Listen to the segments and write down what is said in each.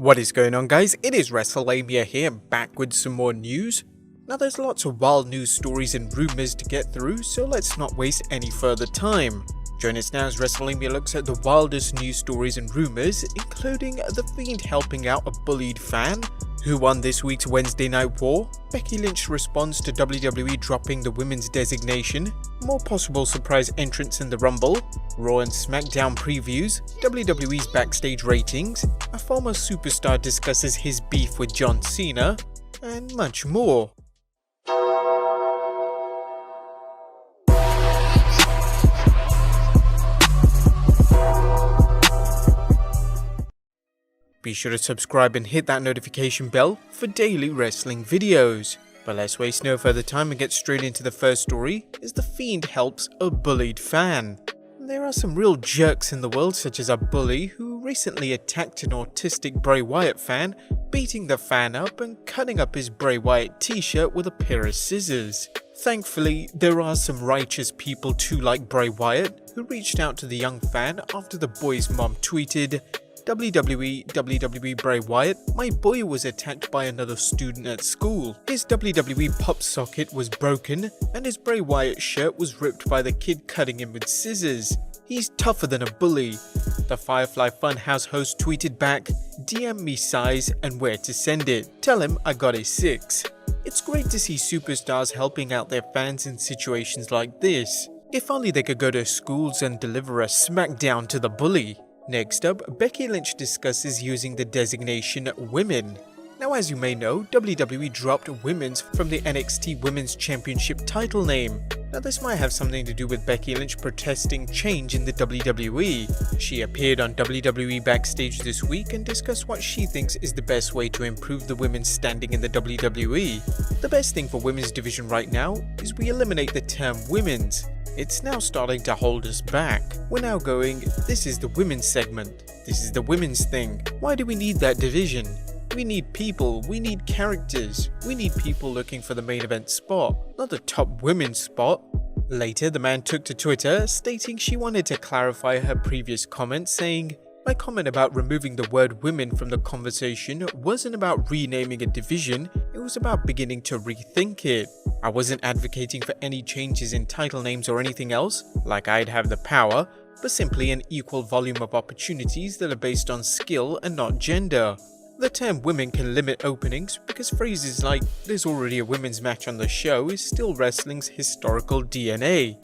What is going on, guys? It is Wrestlelamia here, back with some more news. Now there's lots of wild news stories and rumors to get through, so let's not waste any further time. Join us now as Wrestlelamia looks at the wildest news stories and rumors, including the Fiend helping out a bullied fan, who won this week's Wednesday Night War, Becky Lynch responds to WWE dropping the women's designation, more possible surprise entrants in the Rumble, Raw and Smackdown previews, WWE's Backstage ratings, a former superstar discusses his beef with John Cena, and much more. Be sure to subscribe and hit that notification bell for daily wrestling videos. But let's waste no further time and get straight into the first story, as the Fiend helps a bullied fan. There are some real jerks in the world, such as a bully who recently attacked an autistic Bray Wyatt fan, beating the fan up and cutting up his Bray Wyatt t-shirt with a pair of scissors. Thankfully, there are some righteous people too, like Bray Wyatt, who reached out to the young fan after the boy's mom tweeted, WWE Bray Wyatt, my boy was attacked by another student at school. His WWE pop socket was broken and his Bray Wyatt shirt was ripped by the kid cutting him with scissors. He's tougher than a bully. The Firefly Funhouse host tweeted back, DM me size and where to send it. Tell him I got a 6. It's great to see superstars helping out their fans in situations like this. If only they could go to schools and deliver a smackdown to the bully. Next up, Becky Lynch discusses using the designation Women. Now, as you may know, WWE dropped Women's from the NXT Women's Championship title name. Now, this might have something to do with Becky Lynch protesting change in the WWE. She appeared on WWE Backstage this week and discussed what she thinks is the best way to improve the women's standing in the WWE. The best thing for women's division right now is we eliminate the term women's. It's now starting to hold us back. We're now going, this is the women's segment. This is the women's thing. Why do we need that division? We need people, we need characters, we need people looking for the main event spot, not the top women's spot. Later, the man took to Twitter, stating she wanted to clarify her previous comment, saying, my comment about removing the word women from the conversation wasn't about renaming a division, it was about beginning to rethink it. I wasn't advocating for any changes in title names or anything else, like I'd have the power, but simply an equal volume of opportunities that are based on skill and not gender. The term women can limit openings because phrases like there's already a women's match on the show is still wrestling's historical DNA.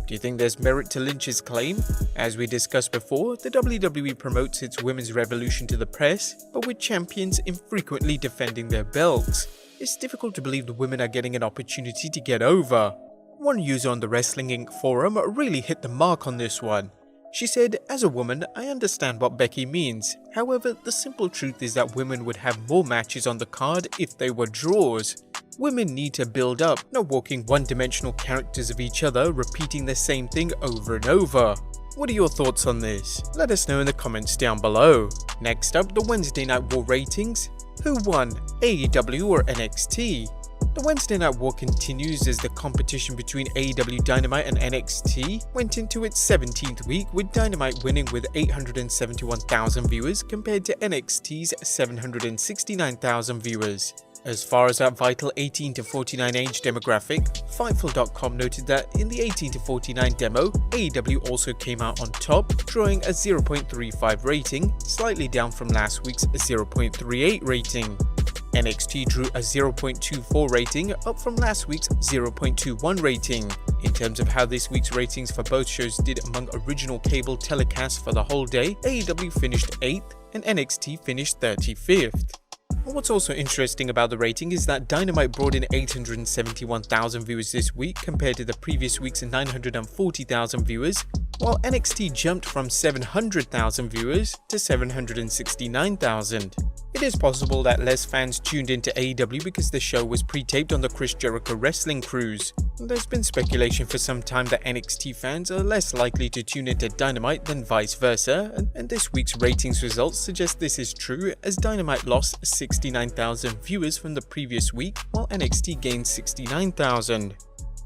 Do you think there's merit to Lynch's claim? As we discussed before, the WWE promotes its women's revolution to the press, but with champions infrequently defending their belts. It's difficult to believe the women are getting an opportunity to get over. One user on the Wrestling Inc. forum really hit the mark on this one. She said, as a woman, I understand what Becky means. However, the simple truth is that women would have more matches on the card if they were draws. Women need to build up, not walking one-dimensional characters of each other, repeating the same thing over and over. What are your thoughts on this? Let us know in the comments down below. Next up, the Wednesday Night War ratings. Who won, AEW or NXT? The Wednesday Night War continues as the competition between AEW Dynamite and NXT went into its 17th week, with Dynamite winning with 871,000 viewers compared to NXT's 769,000 viewers. As far as that vital 18 to 49 age demographic, Fightful.com noted that in the 18 to 49 demo, AEW also came out on top, drawing a 0.35 rating, slightly down from last week's 0.38 rating. NXT drew a 0.24 rating, up from last week's 0.21 rating. In terms of how this week's ratings for both shows did among original cable telecasts for the whole day, AEW finished 8th and NXT finished 35th. What's also interesting about the rating is that Dynamite brought in 871,000 viewers this week compared to the previous week's 940,000 viewers, while NXT jumped from 700,000 viewers to 769,000. It is possible that less fans tuned into AEW because the show was pre-taped on the Chris Jericho wrestling cruise. There's been speculation for some time that NXT fans are less likely to tune into Dynamite than vice versa, and this week's ratings results suggest this is true, as Dynamite lost 69,000 viewers from the previous week, while NXT gained 69,000.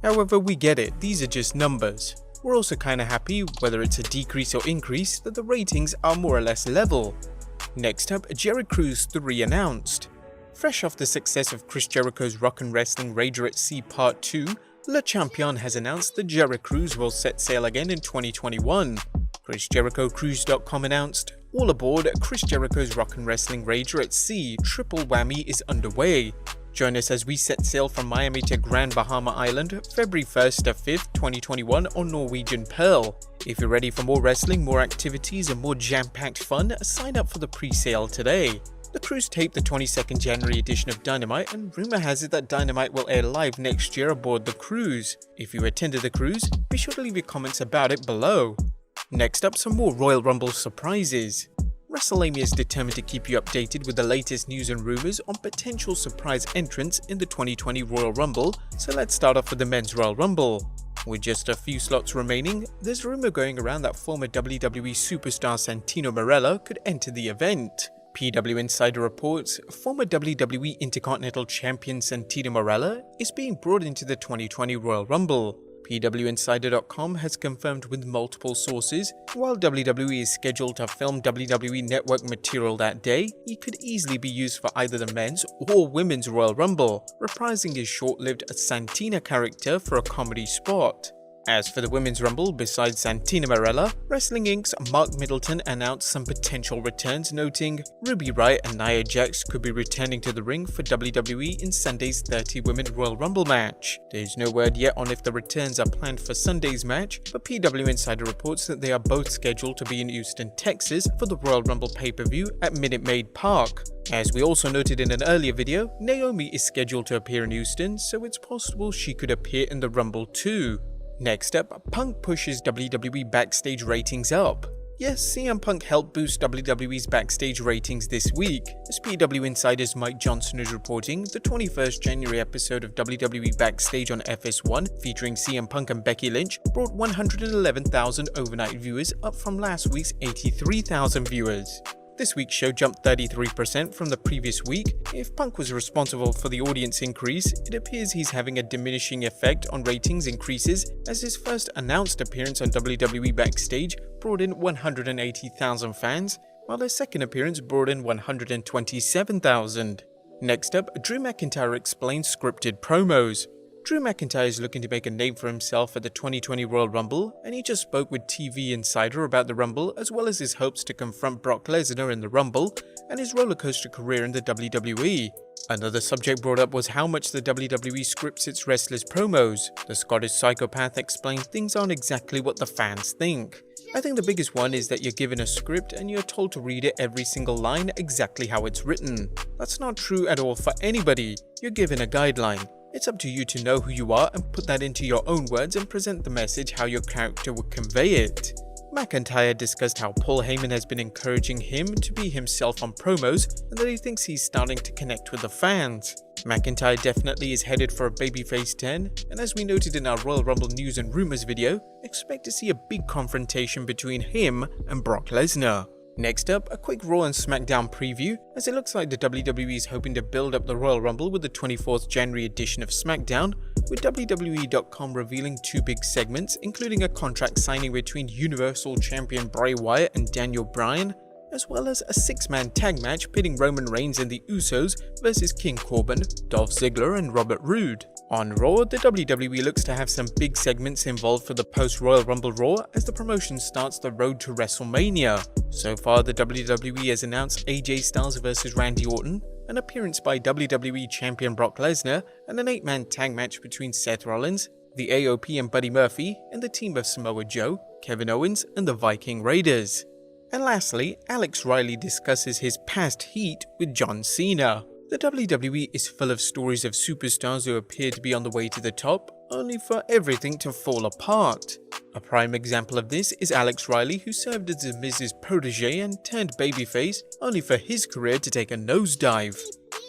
However, we get it, these are just numbers. We're also kinda happy, whether it's a decrease or increase, that the ratings are more or less level. Next up, Jeri-Cruise III Announced. Fresh off the success of Chris Jericho's Rock and Wrestling Rager at Sea Part 2, Le Champion has announced that Jeri-Cruise will set sail again in 2021. Chris Jericho Cruise.com announced, "All aboard, Chris Jericho's Rock and Wrestling Rager at Sea Triple Whammy is underway. Join us as we set sail from Miami to Grand Bahama Island, February 1st to 5th, 2021 on Norwegian Pearl. If you're ready for more wrestling, more activities and more jam-packed fun, sign up for the pre-sale today." The cruise taped the 22nd January edition of Dynamite, and rumor has it that Dynamite will air live next year aboard the cruise. If you attended the cruise, be sure to leave your comments about it below. Next up, some more Royal Rumble surprises. Wrestlelamia is determined to keep you updated with the latest news and rumors on potential surprise entrants in the 2020 Royal Rumble, so let's start off with the Men's Royal Rumble. With just a few slots remaining, there's rumor going around that former WWE superstar Santino Marella could enter the event. PW Insider reports, former WWE Intercontinental Champion Santino Marella is being brought into the 2020 Royal Rumble. PWInsider.com has confirmed with multiple sources, while WWE is scheduled to film WWE Network material that day, he could easily be used for either the men's or women's Royal Rumble, reprising his short-lived Santina character for a comedy spot. As for the Women's Rumble, besides Santino Marella, Wrestling Inc.'s Mark Middleton announced some potential returns, noting Ruby Riott and Nia Jax could be returning to the ring for WWE in Sunday's 30-women Royal Rumble match. There's no word yet on if the returns are planned for Sunday's match, but PW Insider reports that they are both scheduled to be in Houston, Texas for the Royal Rumble pay-per-view at Minute Maid Park. As we also noted in an earlier video, Naomi is scheduled to appear in Houston, so it's possible she could appear in the Rumble too. Next up, Punk pushes WWE Backstage ratings up. Yes, CM Punk helped boost WWE's Backstage ratings this week. As PW Insider's Mike Johnson is reporting, the 21st January episode of WWE Backstage on FS1 featuring CM Punk and Becky Lynch brought 111,000 overnight viewers, up from last week's 83,000 viewers. This week's show jumped 33% from the previous week. If Punk was responsible for the audience increase, it appears he's having a diminishing effect on ratings increases, as his first announced appearance on WWE Backstage brought in 180,000 fans, while his second appearance brought in 127,000. Next up, Drew McIntyre explains scripted promos. Drew McIntyre is looking to make a name for himself at the 2020 Royal Rumble, and he just spoke with TV Insider about the Rumble, as well as his hopes to confront Brock Lesnar in the Rumble and his rollercoaster career in the WWE. Another subject brought up was how much the WWE scripts its wrestlers' promos. The Scottish psychopath explained things aren't exactly what the fans think. "I think the biggest one is that you're given a script and you're told to read it every single line exactly how it's written. That's not true at all for anybody. You're given a guideline. It's up to you to know who you are and put that into your own words and present the message how your character would convey it." McIntyre discussed how Paul Heyman has been encouraging him to be himself on promos and that he thinks he's starting to connect with the fans. McIntyre definitely is headed for a babyface turn, and as we noted in our Royal Rumble news and rumors video, expect to see a big confrontation between him and Brock Lesnar. Next up, a quick Raw and Smackdown preview, as it looks like the WWE is hoping to build up the Royal Rumble with the 24th January edition of Smackdown, with WWE.com revealing two big segments, including a contract signing between Universal Champion Bray Wyatt and Daniel Bryan, as well as a six-man tag match pitting Roman Reigns and the Usos versus King Corbin, Dolph Ziggler and Robert Roode. On Raw, the WWE looks to have some big segments involved for the post-Royal Rumble Raw as the promotion starts the road to WrestleMania. So far, the WWE has announced AJ Styles vs Randy Orton, an appearance by WWE Champion Brock Lesnar, and an 8-man tag match between Seth Rollins, the AOP and Buddy Murphy, and the team of Samoa Joe, Kevin Owens, and the Viking Raiders. And lastly, Alex Riley discusses his past heat with John Cena. The WWE is full of stories of superstars who appear to be on the way to the top, only for everything to fall apart. A prime example of this is Alex Riley, who served as The Miz's protege and turned babyface, only for his career to take a nosedive.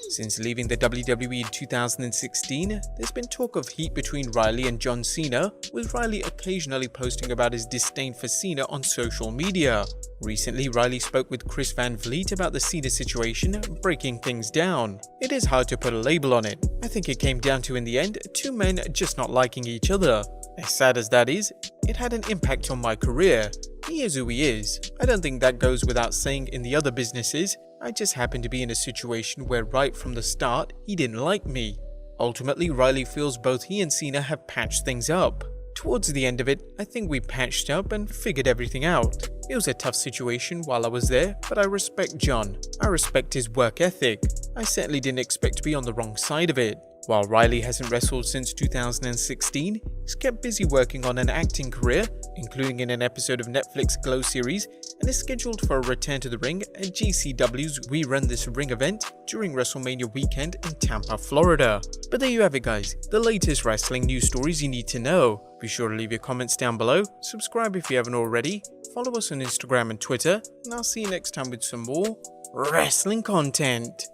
Since leaving the WWE in 2016, there's been talk of heat between Riley and John Cena, with Riley occasionally posting about his disdain for Cena on social media. Recently, Riley spoke with Chris Van Vliet about the Cena situation, breaking things down. "It is hard to put a label on it. I think it came down to, in the end, two men just not liking each other. As sad as that is, it had an impact on my career. He is who he is. I don't think that goes without saying in the other businesses. I just happened to be in a situation where right from the start, he didn't like me. Ultimately, Riley feels both he and Cena have patched things up. Towards the end of it, I think we patched up and figured everything out. It was a tough situation while I was there, but I respect John. I respect his work ethic. I certainly didn't expect to be on the wrong side of it. While Riley hasn't wrestled since 2016, he's kept busy working on an acting career, including in an episode of Netflix Glow series, and is scheduled for a return to the ring at GCW's We Run This Ring event during WrestleMania weekend in Tampa, Florida. But there you have it guys, the latest wrestling news stories you need to know. Be sure to leave your comments down below, subscribe if you haven't already, follow us on Instagram and Twitter, and I'll see you next time with some more wrestling content.